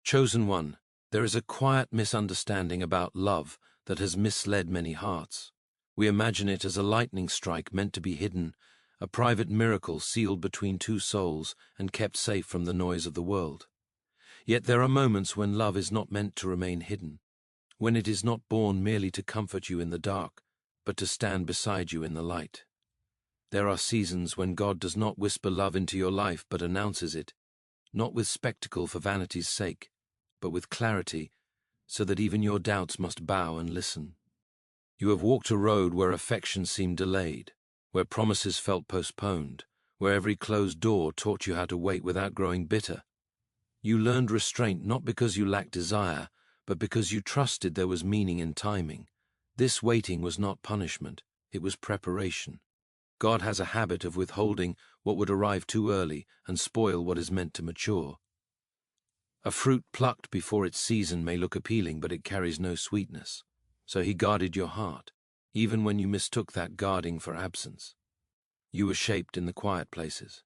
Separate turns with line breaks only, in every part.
Chosen one, there is a quiet misunderstanding about love that has misled many hearts. We imagine it as a lightning strike meant to be hidden, a private miracle sealed between two souls and kept safe from the noise of the world. Yet there are moments when love is not meant to remain hidden, when it is not born merely to comfort you in the dark, but to stand beside you in the light. There are seasons when God does not whisper love into your life but announces it, not with spectacle for vanity's sake, but with clarity, so that even your doubts must bow and listen. You have walked a road where affection seemed delayed, where promises felt postponed, where every closed door taught you how to wait without growing bitter. You learned restraint not because you lacked desire, but because you trusted there was meaning in timing. This waiting was not punishment, it was preparation. God has a habit of withholding what would arrive too early and spoil what is meant to mature. A fruit plucked before its season may look appealing, but it carries no sweetness. So he guarded your heart, even when you mistook that guarding for absence. You were shaped in the quiet places.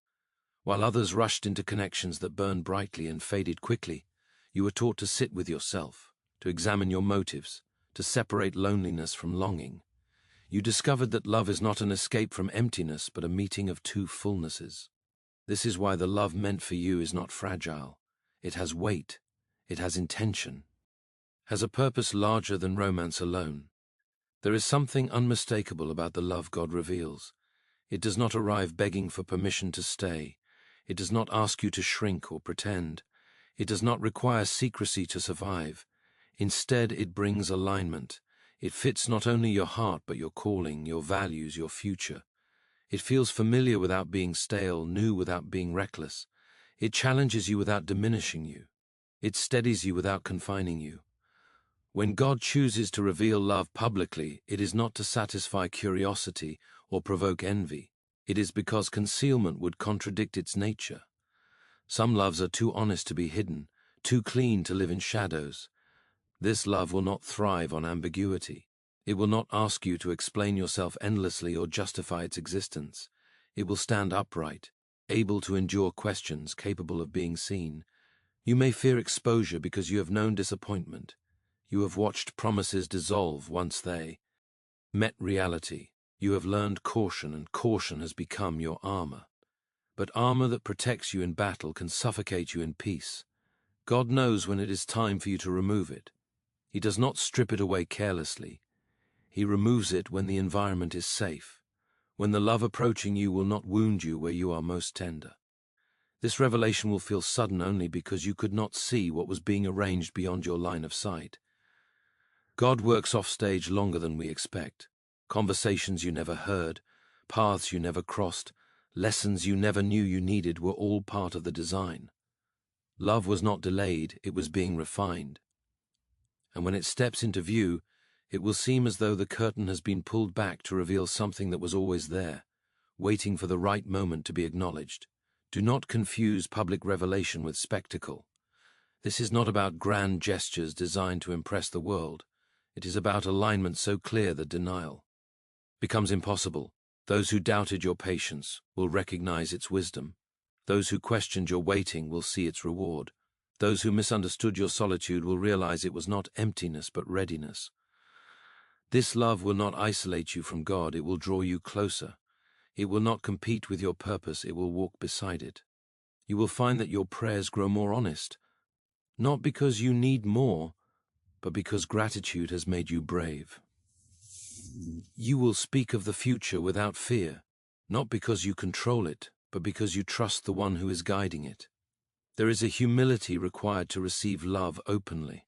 While others rushed into connections that burned brightly and faded quickly, you were taught to sit with yourself, to examine your motives, to separate loneliness from longing. You discovered that love is not an escape from emptiness, but a meeting of two fullnesses. This is why the love meant for you is not fragile. It has weight, it has intention, has a purpose larger than romance alone. There is something unmistakable about the love God reveals. It does not arrive begging for permission to stay. It does not ask you to shrink or pretend. It does not require secrecy to survive. Instead, it brings alignment. It fits not only your heart, but your calling, your values, your future. It feels familiar without being stale, new without being reckless. It challenges you without diminishing you. It steadies you without confining you. When God chooses to reveal love publicly, it is not to satisfy curiosity or provoke envy. It is because concealment would contradict its nature. Some loves are too honest to be hidden, too clean to live in shadows. This love will not thrive on ambiguity. It will not ask you to explain yourself endlessly or justify its existence. It will stand upright, able to endure questions, capable of being seen. You may fear exposure because you have known disappointment. You have watched promises dissolve once they met reality. You have learned caution, and caution has become your armor. But armor that protects you in battle can suffocate you in peace. God knows when it is time for you to remove it. He does not strip it away carelessly. He removes it when the environment is safe, when the love approaching you will not wound you where you are most tender. This revelation will feel sudden only because you could not see what was being arranged beyond your line of sight. God works off stage longer than we expect. Conversations you never heard, paths you never crossed, lessons you never knew you needed were all part of the design. Love was not delayed, it was being refined. And when it steps into view, it will seem as though the curtain has been pulled back to reveal something that was always there, waiting for the right moment to be acknowledged. Do not confuse public revelation with spectacle. This is not about grand gestures designed to impress the world. It is about alignment so clear that denial becomes impossible. Those who doubted your patience will recognize its wisdom. Those who questioned your waiting will see its reward. Those who misunderstood your solitude will realize it was not emptiness but readiness. This love will not isolate you from God, it will draw you closer. It will not compete with your purpose, it will walk beside it. You will find that your prayers grow more honest, not because you need more, but because gratitude has made you brave. You will speak of the future without fear, not because you control it, but because you trust the one who is guiding it. There is a humility required to receive love openly.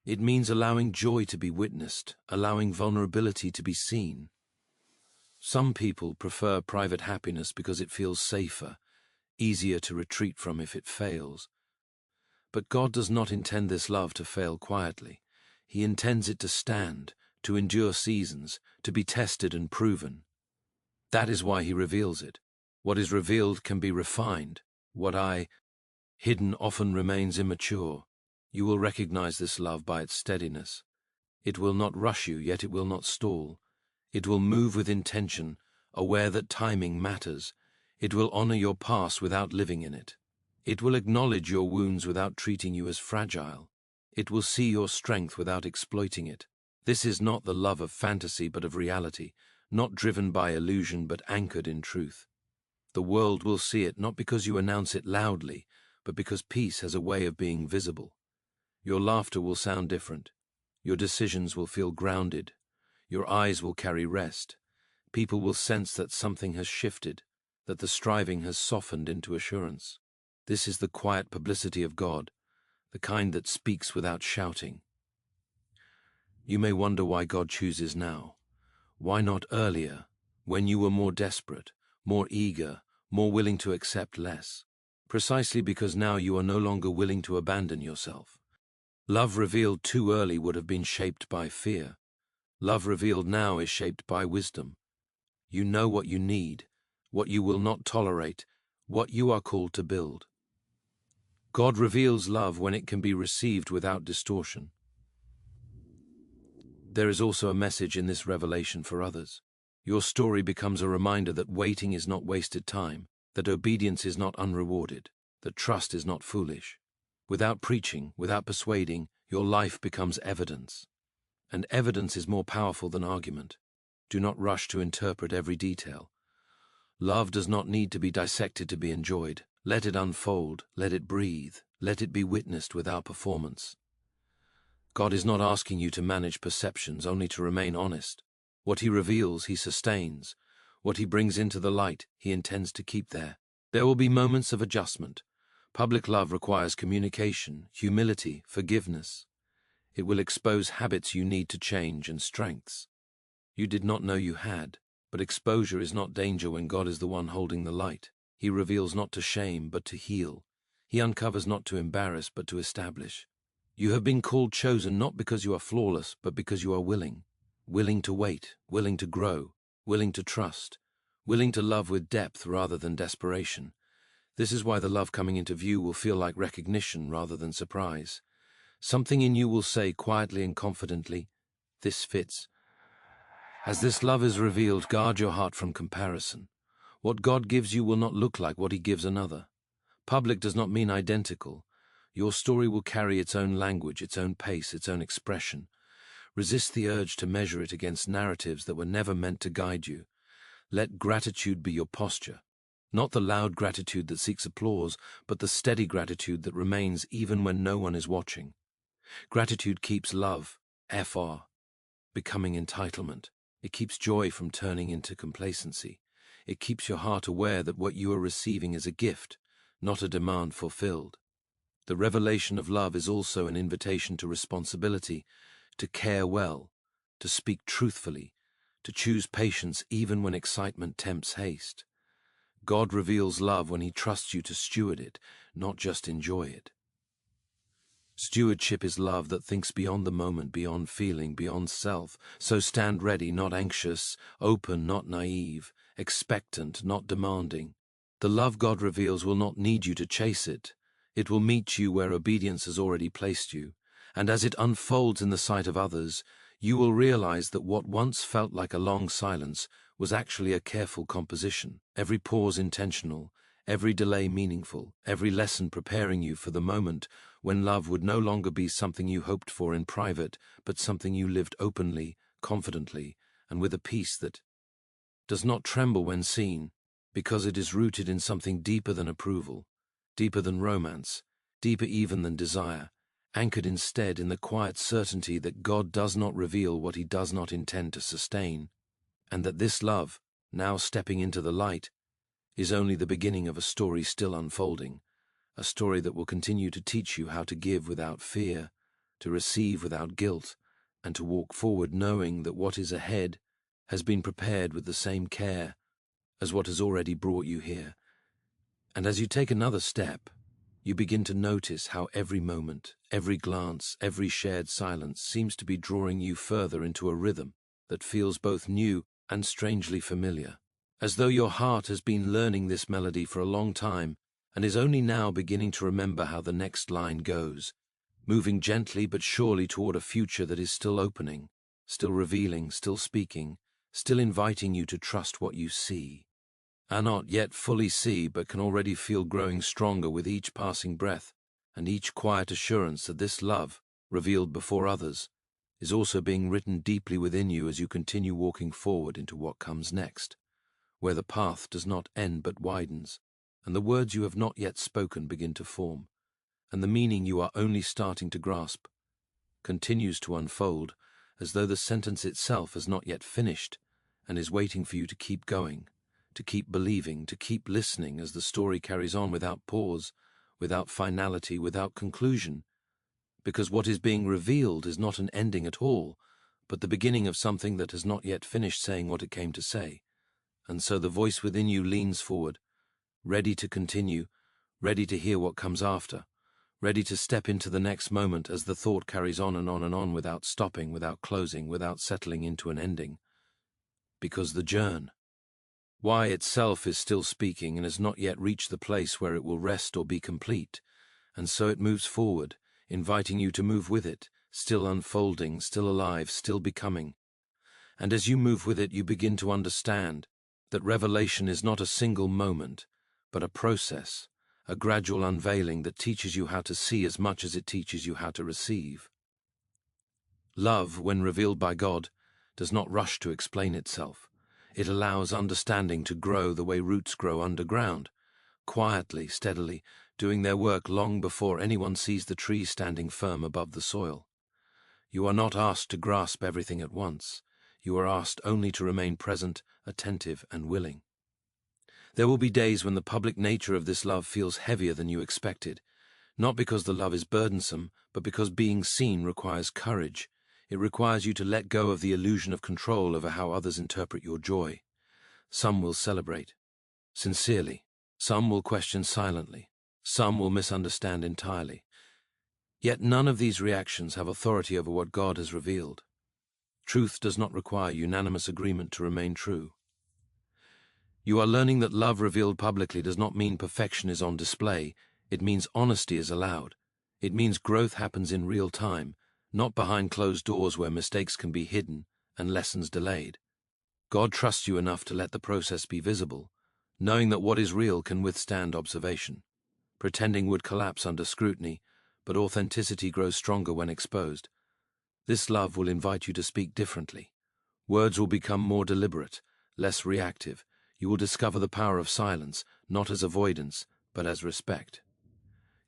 It means allowing joy to be witnessed, allowing vulnerability to be seen. Some people prefer private happiness because it feels safer, easier to retreat from if it fails. But God does not intend this love to fail quietly. He intends it to stand, to endure seasons, to be tested and proven. That is why he reveals it. What is revealed can be refined. Hidden often remains immature. You will recognize this love by its steadiness. It will not rush you, yet it will not stall. It will move with intention, aware that timing matters. It will honor your past without living in it. It will acknowledge your wounds without treating you as fragile. It will see your strength without exploiting it. This is not the love of fantasy but of reality, not driven by illusion but anchored in truth. The world will see it not because you announce it loudly, but because peace has a way of being visible. Your laughter will sound different. Your decisions will feel grounded. Your eyes will carry rest. People will sense that something has shifted, that the striving has softened into assurance. This is the quiet publicity of God, the kind that speaks without shouting. You may wonder why God chooses now. Why not earlier, when you were more desperate, more eager, more willing to accept less? Precisely because now you are no longer willing to abandon yourself. Love revealed too early would have been shaped by fear. Love revealed now is shaped by wisdom. You know what you need, what you will not tolerate, what you are called to build. God reveals love when it can be received without distortion. There is also a message in this revelation for others. Your story becomes a reminder that waiting is not wasted time, that obedience is not unrewarded, that trust is not foolish. Without preaching, without persuading, your life becomes evidence. And evidence is more powerful than argument. Do not rush to interpret every detail. Love does not need to be dissected to be enjoyed. Let it unfold, let it breathe, let it be witnessed without performance. God is not asking you to manage perceptions, only to remain honest. What He reveals, He sustains. What He brings into the light, He intends to keep there. There will be moments of adjustment. Public love requires communication, humility, forgiveness. It will expose habits you need to change and strengths you did not know you had. But exposure is not danger when God is the one holding the light. He reveals not to shame, but to heal. He uncovers not to embarrass, but to establish. You have been called chosen not because you are flawless, but because you are willing. Willing to wait, willing to grow, willing to trust, willing to love with depth rather than desperation. This is why the love coming into view will feel like recognition rather than surprise. Something in you will say quietly and confidently, "This fits." As this love is revealed, guard your heart from comparison. What God gives you will not look like what He gives another. Public does not mean identical. Your story will carry its own language, its own pace, its own expression. Resist the urge to measure it against narratives that were never meant to guide you. Let gratitude be your posture. Not the loud gratitude that seeks applause, but the steady gratitude that remains even when no one is watching. Gratitude keeps love, becoming entitlement. It keeps joy from turning into complacency. It keeps your heart aware that what you are receiving is a gift, not a demand fulfilled. The revelation of love is also an invitation to responsibility, to care well, to speak truthfully, to choose patience even when excitement tempts haste. God reveals love when He trusts you to steward it, not just enjoy it. Stewardship is love that thinks beyond the moment, beyond feeling, beyond self. So stand ready, not anxious, open, not naive, expectant, not demanding. The love God reveals will not need you to chase it. It will meet you where obedience has already placed you. And as it unfolds in the sight of others, you will realize that what once felt like a long silence was actually a careful composition, every pause intentional, every delay meaningful, every lesson preparing you for the moment when love would no longer be something you hoped for in private, but something you lived openly, confidently, and with a peace that does not tremble when seen, because it is rooted in something deeper than approval, deeper than romance, deeper even than desire, anchored instead in the quiet certainty that God does not reveal what He does not intend to sustain, and that this love, now stepping into the light, is only the beginning of a story still unfolding, a story that will continue to teach you how to give without fear, to receive without guilt, and to walk forward knowing that what is ahead has been prepared with the same care as what has already brought you here. And as you take another step, you begin to notice how every moment, every glance, every shared silence seems to be drawing you further into a rhythm that feels both new and strangely familiar, as though your heart has been learning this melody for a long time and is only now beginning to remember how the next line goes, moving gently but surely toward a future that is still opening, still revealing, still speaking, still inviting you to trust what you see. not yet fully see but can already feel growing stronger with each passing breath, and each quiet assurance that this love, revealed before others, is also being written deeply within you as you continue walking forward into what comes next, where the path does not end but widens, and the words you have not yet spoken begin to form, and the meaning you are only starting to grasp continues to unfold as though the sentence itself has not yet finished and is waiting for you to keep going, to keep believing, to keep listening as the story carries on without pause, without finality, without conclusion, because what is being revealed is not an ending at all, but the beginning of something that has not yet finished saying what it came to say. And so the voice within you leans forward, ready to continue, ready to hear what comes after, ready to step into the next moment as the thought carries on and on and on without stopping, without closing, without settling into an ending. Because the journey, why itself is still speaking and has not yet reached the place where it will rest or be complete, and so it moves forward, inviting you to move with it, still unfolding, still alive, still becoming. And as you move with it, you begin to understand that revelation is not a single moment, but a process, a gradual unveiling that teaches you how to see as much as it teaches you how to receive. Love, when revealed by God, does not rush to explain itself. It allows understanding to grow the way roots grow underground, quietly, steadily, doing their work long before anyone sees the tree standing firm above the soil. You are not asked to grasp everything at once. You are asked only to remain present, attentive, and willing. There will be days when the public nature of this love feels heavier than you expected, not because the love is burdensome, but because being seen requires courage. It requires you to let go of the illusion of control over how others interpret your joy. Some will celebrate sincerely. Some will question silently. Some will misunderstand entirely. Yet none of these reactions have authority over what God has revealed. Truth does not require unanimous agreement to remain true. You are learning that love revealed publicly does not mean perfection is on display. It means honesty is allowed. It means growth happens in real time, not behind closed doors where mistakes can be hidden and lessons delayed. God trusts you enough to let the process be visible, knowing that what is real can withstand observation. Pretending would collapse under scrutiny, but authenticity grows stronger when exposed. This love will invite you to speak differently. Words will become more deliberate, less reactive. You will discover the power of silence, not as avoidance, but as respect.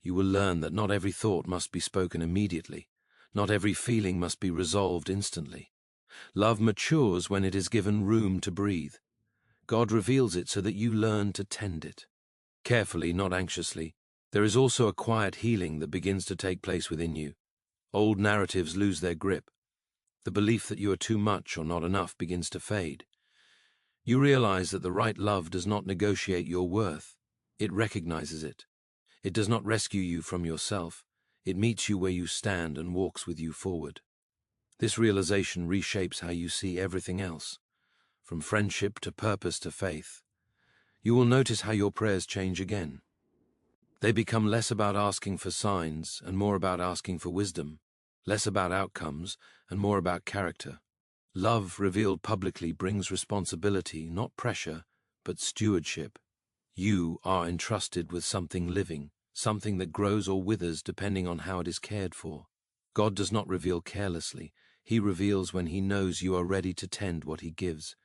You will learn that not every thought must be spoken immediately. Not every feeling must be resolved instantly. Love matures when it is given room to breathe. God reveals it so that you learn to tend it. Carefully, not anxiously. There is also a quiet healing that begins to take place within you. Old narratives lose their grip. The belief that you are too much or not enough begins to fade. You realize that the right love does not negotiate your worth. It recognizes it. It does not rescue you from yourself. It meets you where you stand and walks with you forward. This realization reshapes how you see everything else, from friendship to purpose to faith. You will notice how your prayers change again. They become less about asking for signs and more about asking for wisdom, less about outcomes and more about character. Love revealed publicly brings responsibility, not pressure, but stewardship. You are entrusted with something living, something that grows or withers depending on how it is cared for. God does not reveal carelessly. He reveals when he knows you are ready to tend what he gives.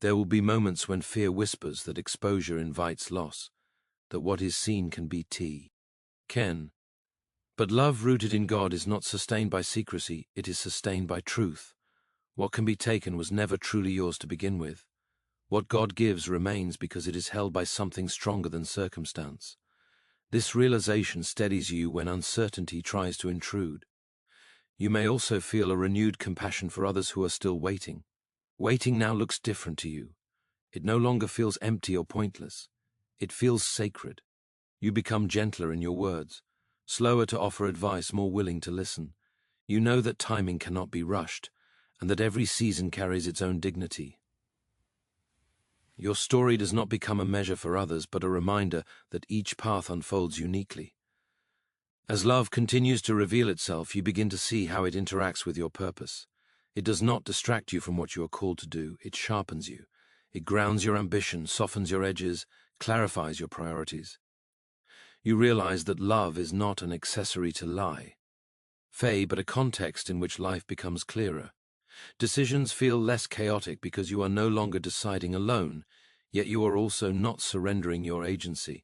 There will be moments when fear whispers that exposure invites loss, that what is seen can be Ken. But love rooted in God is not sustained by secrecy, it is sustained by truth. What can be taken was never truly yours to begin with. What God gives remains because it is held by something stronger than circumstance. This realization steadies you when uncertainty tries to intrude. You may also feel a renewed compassion for others who are still waiting. Waiting now looks different to you. It no longer feels empty or pointless. It feels sacred. You become gentler in your words, slower to offer advice, more willing to listen. You know that timing cannot be rushed, and that every season carries its own dignity. Your story does not become a measure for others, but a reminder that each path unfolds uniquely. As love continues to reveal itself, you begin to see how it interacts with your purpose. It does not distract you from what you are called to do, it sharpens you. It grounds your ambition, softens your edges, clarifies your priorities. You realize that love is not an accessory to lie, but a context in which life becomes clearer. Decisions feel less chaotic because you are no longer deciding alone, yet you are also not surrendering your agency.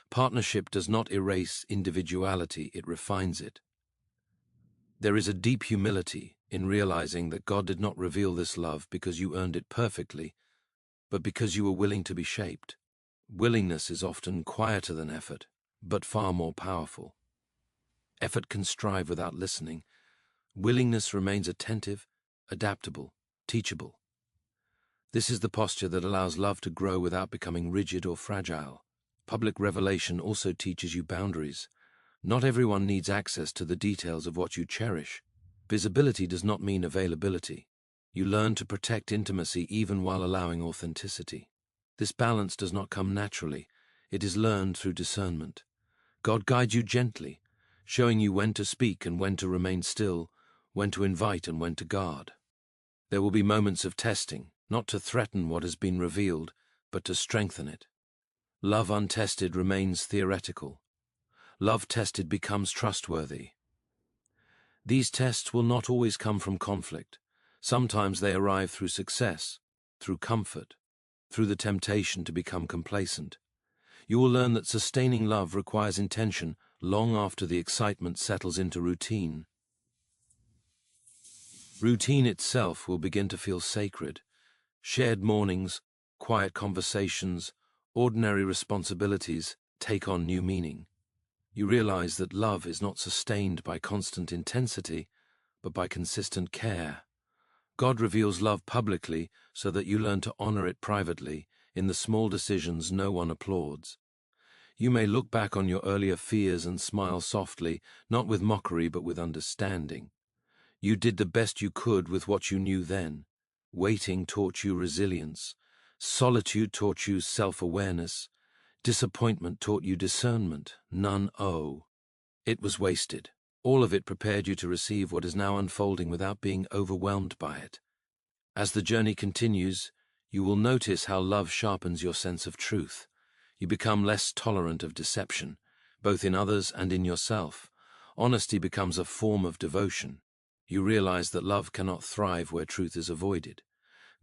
Partnership does not erase individuality, it refines it. There is a deep humility in realizing that God did not reveal this love because you earned it perfectly, but because you were willing to be shaped. Willingness is often quieter than effort, but far more powerful. Effort can strive without listening. Willingness remains attentive, adaptable, teachable. This is the posture that allows love to grow without becoming rigid or fragile. Public revelation also teaches you boundaries. Not everyone needs access to the details of what you cherish. Visibility does not mean availability. You learn to protect intimacy even while allowing authenticity. This balance does not come naturally. It is learned through discernment. God guides you gently, showing you when to speak and when to remain still, when to invite and when to guard. There will be moments of testing, not to threaten what has been revealed, but to strengthen it. Love untested remains theoretical. Love tested becomes trustworthy. These tests will not always come from conflict. Sometimes they arrive through success, through comfort, through the temptation to become complacent. You will learn that sustaining love requires intention long after the excitement settles into routine. Routine itself will begin to feel sacred. Shared mornings, quiet conversations, ordinary responsibilities take on new meaning. You realize that love is not sustained by constant intensity, but by consistent care. God reveals love publicly so that you learn to honor it privately in the small decisions no one applauds. You may look back on your earlier fears and smile softly, not with mockery but with understanding. You did the best you could with what you knew then. Waiting taught you resilience. Solitude taught you self-awareness. Disappointment taught you discernment. None owe. It was wasted. All of it prepared you to receive what is now unfolding without being overwhelmed by it. As the journey continues, you will notice how love sharpens your sense of truth. You become less tolerant of deception, both in others and in yourself. Honesty becomes a form of devotion. You realize that love cannot thrive where truth is avoided.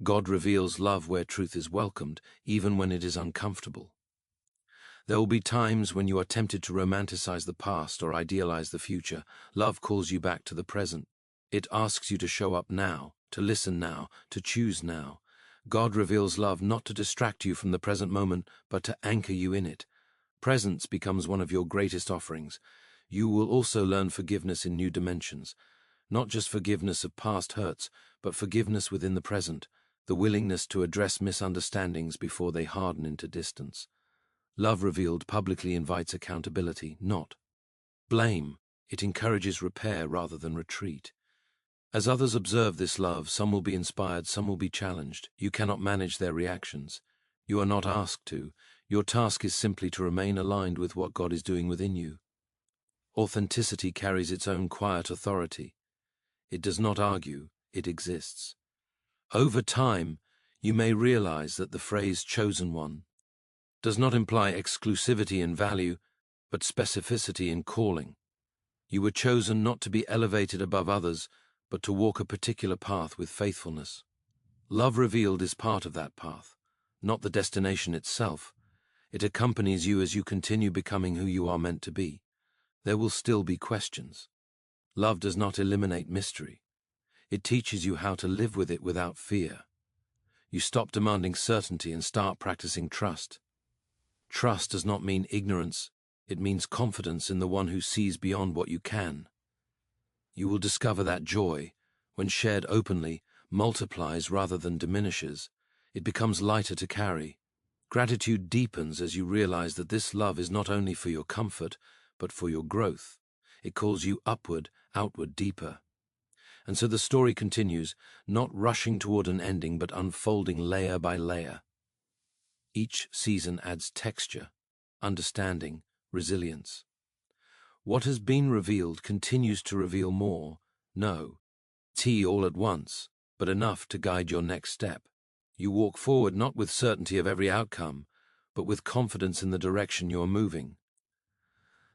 God reveals love where truth is welcomed, even when it is uncomfortable. There will be times when you are tempted to romanticize the past or idealize the future. Love calls you back to the present. It asks you to show up now, to listen now, to choose now. God reveals love not to distract you from the present moment, but to anchor you in it. Presence becomes one of your greatest offerings. You will also learn forgiveness in new dimensions. Not just forgiveness of past hurts, but forgiveness within the present, the willingness to address misunderstandings before they harden into distance. Love revealed publicly invites accountability, not blame. It encourages repair rather than retreat. As others observe this love, some will be inspired, some will be challenged. You cannot manage their reactions. You are not asked to. Your task is simply to remain aligned with what God is doing within you. Authenticity carries its own quiet authority. It does not argue, it exists. Over time, you may realize that the phrase "chosen one" does not imply exclusivity in value, but specificity in calling. You were chosen not to be elevated above others, but to walk a particular path with faithfulness. Love revealed is part of that path, not the destination itself. It accompanies you as you continue becoming who you are meant to be. There will still be questions. Love does not eliminate mystery. It teaches you how to live with it without fear. You stop demanding certainty and start practicing trust. Trust does not mean ignorance. It means confidence in the one who sees beyond what you can. You will discover that joy, when shared openly, multiplies rather than diminishes. It becomes lighter to carry. Gratitude deepens as you realize that this love is not only for your comfort, but for your growth. It calls you upward, outward, deeper. And so the story continues, not rushing toward an ending, but unfolding layer by layer. Each season adds texture, understanding, resilience. What has been revealed continues to reveal more. No, tea all at once, but enough to guide your next step. You walk forward not with certainty of every outcome, but with confidence in the direction you are moving.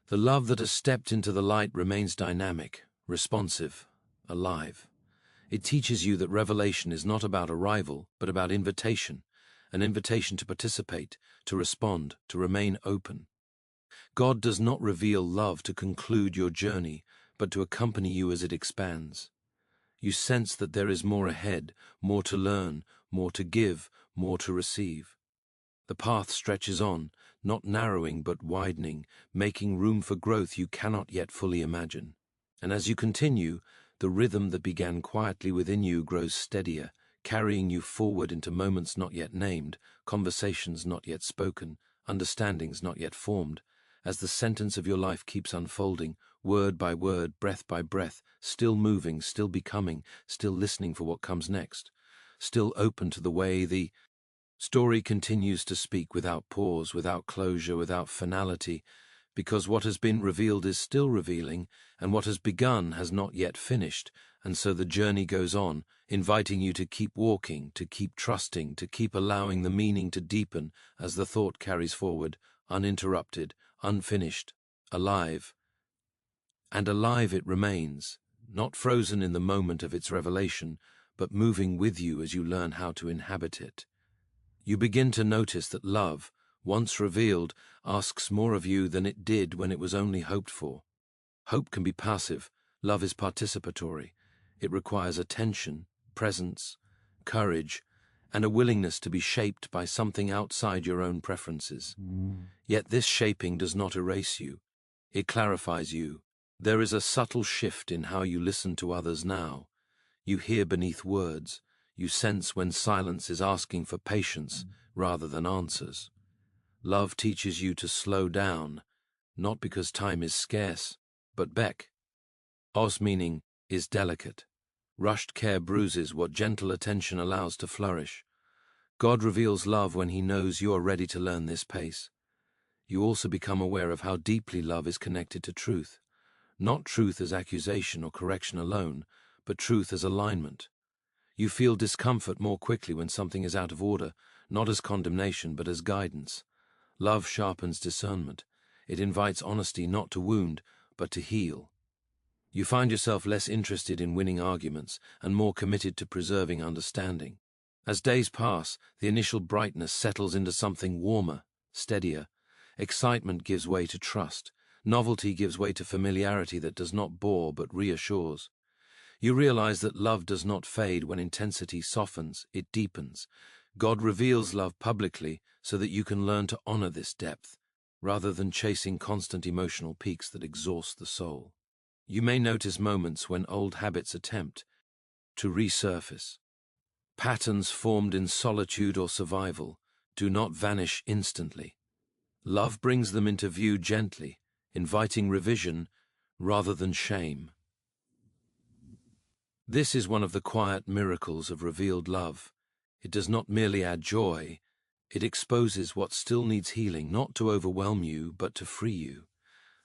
The love that has stepped into the light remains dynamic, responsive, alive. It teaches you that revelation is not about arrival, but about invitation, an invitation to participate, to respond, to remain open. God does not reveal love to conclude your journey, but to accompany you as it expands. You sense that there is more ahead, more to learn, more to give, more to receive. The path stretches on, not narrowing but widening, making room for growth you cannot yet fully imagine. And as you continue, the rhythm that began quietly within you grows steadier, carrying you forward into moments not yet named, conversations not yet spoken, understandings not yet formed. As the sentence of your life keeps unfolding, word by word, breath by breath, still moving, still becoming, still listening for what comes next, still open to the way the story continues to speak without pause, without closure, without finality, because what has been revealed is still revealing, and what has begun has not yet finished, and so the journey goes on, inviting you to keep walking, to keep trusting, to keep allowing the meaning to deepen as the thought carries forward, uninterrupted, unfinished, alive. And alive it remains, not frozen in the moment of its revelation, but moving with you as you learn how to inhabit it. You begin to notice that love, once revealed, asks more of you than it did when it was only hoped for. Hope can be passive, love is participatory. It requires attention, presence, courage, and a willingness to be shaped by something outside your own preferences. Yet this shaping does not erase you. It clarifies you. There is a subtle shift in how you listen to others now. You hear beneath words. You sense when silence is asking for patience rather than answers. Love teaches you to slow down, not because time is scarce, but Beck. Os meaning is delicate. Rushed care bruises what gentle attention allows to flourish. God reveals love when he knows you are ready to learn this pace. You also become aware of how deeply love is connected to truth. Not truth as accusation or correction alone, but truth as alignment. You feel discomfort more quickly when something is out of order, not as condemnation but as guidance. Love sharpens discernment. It invites honesty not to wound, but to heal. You find yourself less interested in winning arguments and more committed to preserving understanding. As days pass, the initial brightness settles into something warmer, steadier. Excitement gives way to trust. Novelty gives way to familiarity that does not bore but reassures. You realize that love does not fade when intensity softens, it deepens. God reveals love publicly so that you can learn to honor this depth, rather than chasing constant emotional peaks that exhaust the soul. You may notice moments when old habits attempt to resurface. Patterns formed in solitude or survival do not vanish instantly. Love brings them into view gently, inviting revision rather than shame. This is one of the quiet miracles of revealed love. It does not merely add joy, it exposes what still needs healing, not to overwhelm you, but to free you.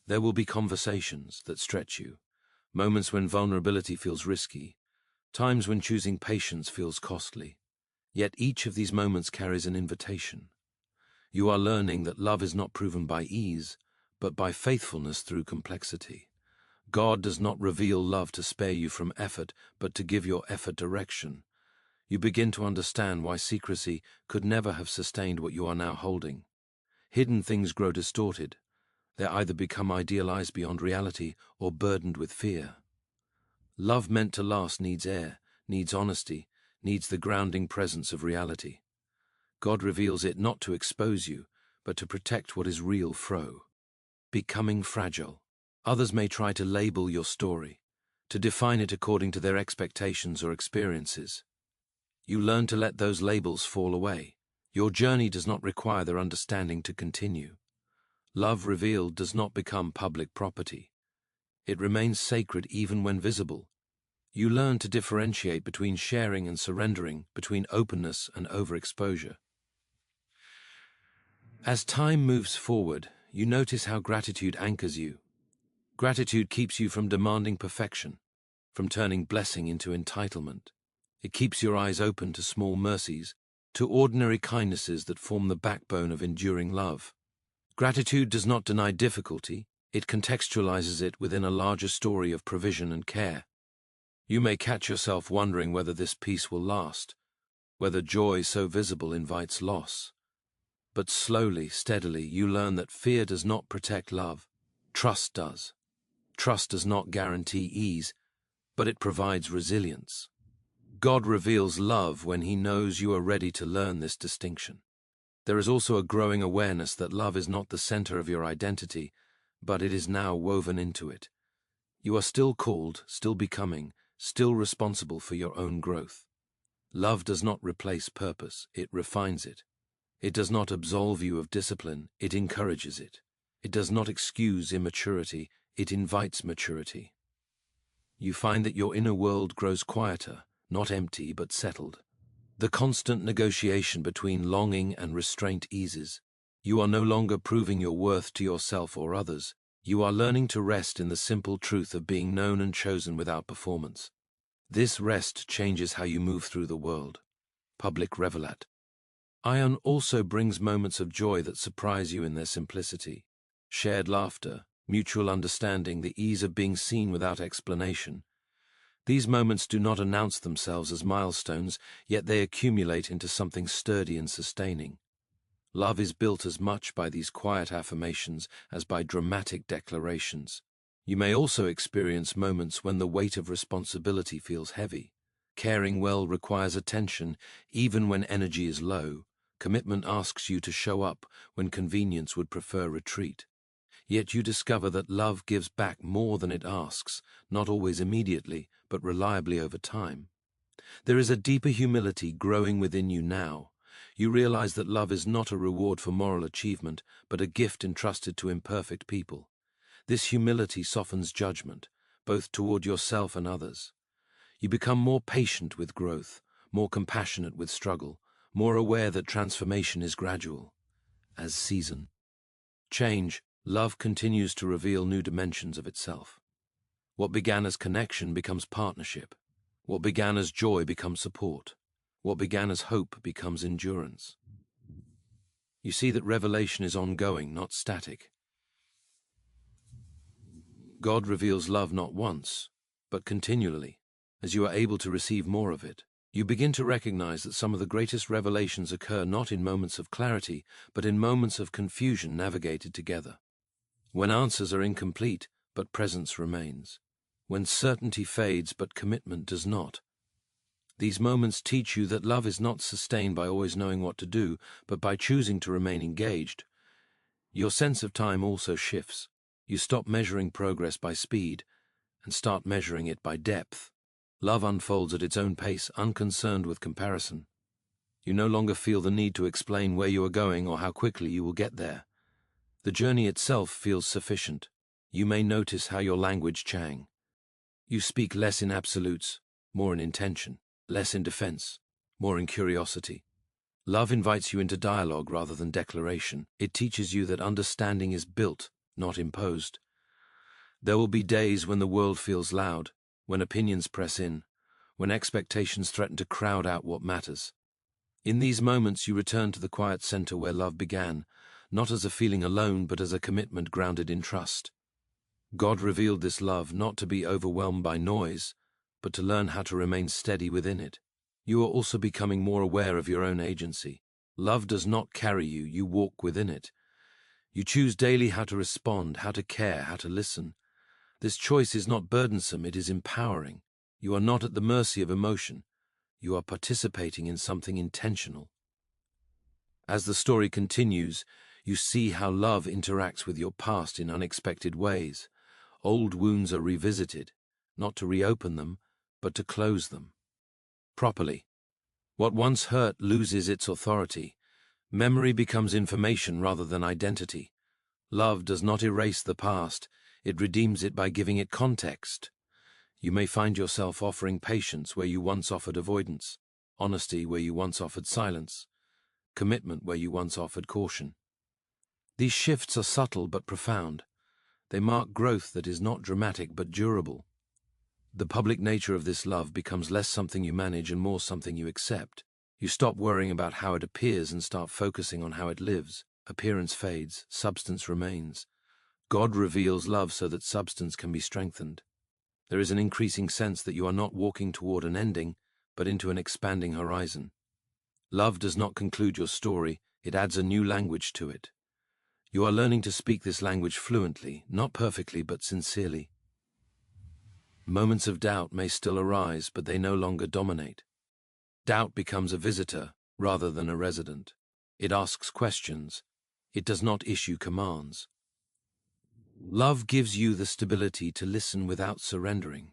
There will be conversations that stretch you, moments when vulnerability feels risky, times when choosing patience feels costly. Yet each of these moments carries an invitation. You are learning that love is not proven by ease, but by faithfulness through complexity. God does not reveal love to spare you from effort, but to give your effort direction. You begin to understand why secrecy could never have sustained what you are now holding. Hidden things grow distorted. They either become idealized beyond reality or burdened with fear. Love meant to last needs air, needs honesty, needs the grounding presence of reality. God reveals it not to expose you, but to protect what is real becoming fragile. Others may try to label your story, to define it according to their expectations or experiences. You learn to let those labels fall away. Your journey does not require their understanding to continue. Love revealed does not become public property. It remains sacred even when visible. You learn to differentiate between sharing and surrendering, between openness and overexposure. As time moves forward, you notice how gratitude anchors you. Gratitude keeps you from demanding perfection, from turning blessing into entitlement. It keeps your eyes open to small mercies, to ordinary kindnesses that form the backbone of enduring love. Gratitude does not deny difficulty, it contextualizes it within a larger story of provision and care. You may catch yourself wondering whether this peace will last, whether joy so visible invites loss. But slowly, steadily, you learn that fear does not protect love. Trust does. Trust does not guarantee ease, but it provides resilience. God reveals love when He knows you are ready to learn this distinction. There is also a growing awareness that love is not the center of your identity, but it is now woven into it. You are still called, still becoming, still responsible for your own growth. Love does not replace purpose, it refines it. It does not absolve you of discipline, it encourages it. It does not excuse immaturity, it invites maturity. You find that your inner world grows quieter, not empty but settled. The constant negotiation between longing and restraint eases. You are no longer proving your worth to yourself or others. You are learning to rest in the simple truth of being known and chosen without performance. This rest changes how you move through the world. Public revelat. Ion also brings moments of joy that surprise you in their simplicity. Shared laughter, mutual understanding, the ease of being seen without explanation. These moments do not announce themselves as milestones, yet they accumulate into something sturdy and sustaining. Love is built as much by these quiet affirmations as by dramatic declarations. You may also experience moments when the weight of responsibility feels heavy. Caring well requires attention, even when energy is low. Commitment asks you to show up when convenience would prefer retreat. Yet you discover that love gives back more than it asks, not always immediately, but reliably over time. There is a deeper humility growing within you now. You realize that love is not a reward for moral achievement, but a gift entrusted to imperfect people. This humility softens judgment, both toward yourself and others. You become more patient with growth, more compassionate with struggle, more aware that transformation is gradual. As season change, love continues to reveal new dimensions of itself. What began as connection becomes partnership. What began as joy becomes support. What began as hope becomes endurance. You see that revelation is ongoing, not static. God reveals love not once, but continually. As you are able to receive more of it, you begin to recognize that some of the greatest revelations occur not in moments of clarity, but in moments of confusion navigated together. When answers are incomplete, but presence remains. When certainty fades, but commitment does not. These moments teach you that love is not sustained by always knowing what to do, but by choosing to remain engaged. Your sense of time also shifts. You stop measuring progress by speed and start measuring it by depth. Love unfolds at its own pace, unconcerned with comparison. You no longer feel the need to explain where you are going or how quickly you will get there. The journey itself feels sufficient. You may notice how your language changes. You speak less in absolutes, more in intention, less in defense, more in curiosity. Love invites you into dialogue rather than declaration. It teaches you that understanding is built, not imposed. There will be days when the world feels loud, when opinions press in, when expectations threaten to crowd out what matters. In these moments you return to the quiet center where love began, not as a feeling alone, but as a commitment grounded in trust. God revealed this love not to be overwhelmed by noise, but to learn how to remain steady within it. You are also becoming more aware of your own agency. Love does not carry you, you walk within it. You choose daily how to respond, how to care, how to listen. This choice is not burdensome, it is empowering. You are not at the mercy of emotion. You are participating in something intentional. As the story continues, you see how love interacts with your past in unexpected ways. Old wounds are revisited, not to reopen them, but to close them properly. What once hurt loses its authority. Memory becomes information rather than identity. Love does not erase the past, it redeems it by giving it context. You may find yourself offering patience where you once offered avoidance, honesty where you once offered silence, commitment where you once offered caution. These shifts are subtle but profound. They mark growth that is not dramatic but durable. The public nature of this love becomes less something you manage and more something you accept. You stop worrying about how it appears and start focusing on how it lives. Appearance fades, substance remains. God reveals love so that substance can be strengthened. There is an increasing sense that you are not walking toward an ending, but into an expanding horizon. Love does not conclude your story, it adds a new language to it. You are learning to speak this language fluently, not perfectly, but sincerely. Moments of doubt may still arise, but they no longer dominate. Doubt becomes a visitor rather than a resident. It asks questions. It does not issue commands. Love gives you the stability to listen without surrendering.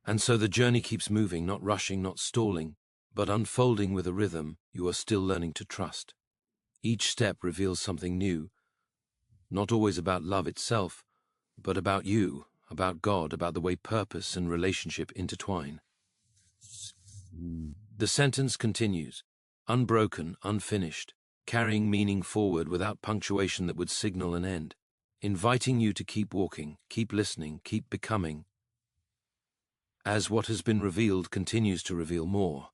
And so the journey keeps moving, not rushing, not stalling, but unfolding with a rhythm you are still learning to trust. Each step reveals something new, not always about love itself, but about you, about God, about the way purpose and relationship intertwine. The sentence continues, unbroken, unfinished, carrying meaning forward without punctuation that would signal an end, inviting you to keep walking, keep listening, keep becoming, as what has been revealed continues to reveal more.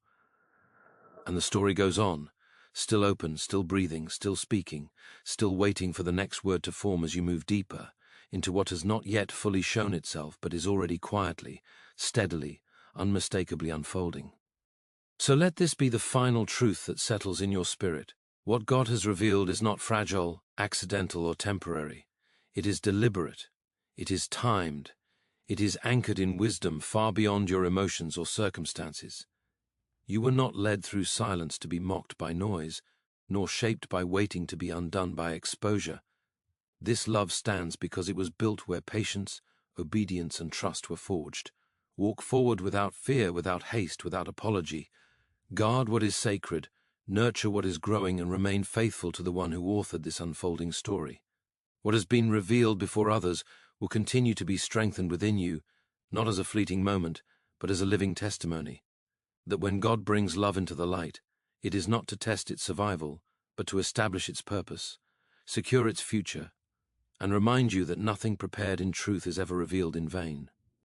And the story goes on, still open, still breathing, still speaking, still waiting for the next word to form as you move deeper into what has not yet fully shown itself but is already quietly, steadily, unmistakably unfolding. So let this be the final truth that settles in your spirit. What God has revealed is not fragile, accidental, or temporary. It is deliberate. It is timed. It is anchored in wisdom far beyond your emotions or circumstances. You were not led through silence to be mocked by noise, nor shaped by waiting to be undone by exposure. This love stands because it was built where patience, obedience, and trust were forged. Walk forward without fear, without haste, without apology. Guard what is sacred, nurture what is growing, and remain faithful to the one who authored this unfolding story. What has been revealed before others will continue to be strengthened within you, not as a fleeting moment, but as a living testimony. That when God brings love into the light, it is not to test its survival, but to establish its purpose, secure its future, and remind you that nothing prepared in truth is ever revealed in vain.